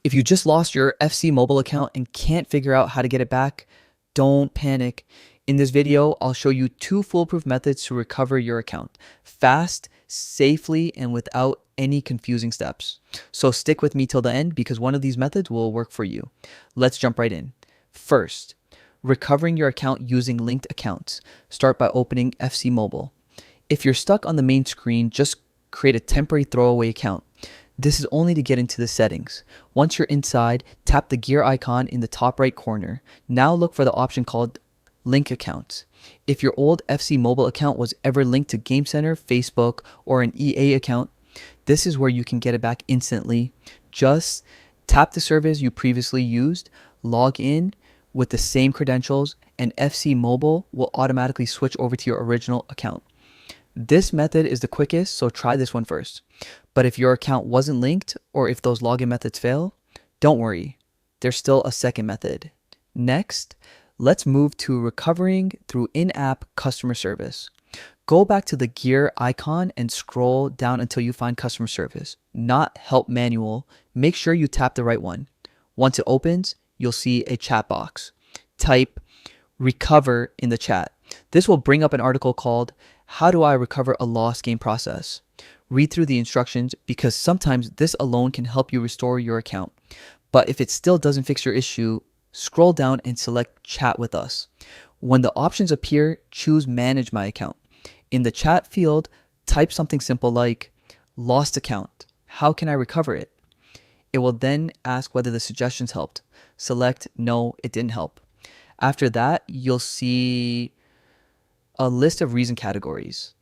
If you just lost your FC Mobile account and can't figure out how to get it back, don't panic. In this video, I'll show you 2 foolproof methods to recover your account fast, safely, and without any confusing steps. So stick with me till the end because one of these methods will work for you. Let's jump right in. First, recovering your account using linked accounts. Start by opening FC Mobile. If you're stuck on the main screen, just create a temporary throwaway account. This is only to get into the settings. Once you're inside, tap the gear icon in the top right corner. Now look for the option called Link Accounts. If your old FC Mobile account was ever linked to Game Center, Facebook, or an EA account, this is where you can get it back instantly. Just tap the service you previously used, log in with the same credentials, and FC Mobile will automatically switch over to your original account. This method is the quickest, so try this one first. But if your account wasn't linked or if those login methods fail, don't worry. There's still a second method. Next, let's move to recovering through in-app customer service. Go back to the gear icon and scroll down until you find customer service, not help manual. Make sure you tap the right one. Once it opens, you'll see a chat box. Type recover in the chat. This will bring up an article called "How do I recover a lost game process?" Read through the instructions because sometimes this alone can help you restore your account. But if it still doesn't fix your issue, scroll down and select chat with us. When the options appear, choose manage my account. In the chat field, type something simple like lost account. How can I recover it? It will then ask whether the suggestions helped. Select no, it didn't help. After that, you'll see a list of reason categories.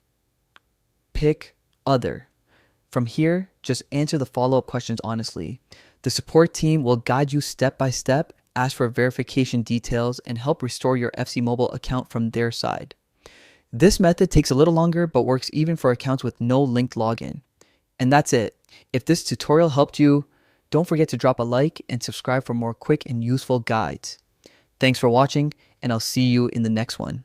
Pick other. From here, just answer the follow-up questions honestly. The support team will guide you step by step, ask for verification details, and help restore your FC Mobile account from their side. This method takes a little longer but works even for accounts with no linked login. And that's it. If this tutorial helped you, don't forget to drop a like and subscribe for more quick and useful guides. Thanks for watching, and I'll see you in the next one.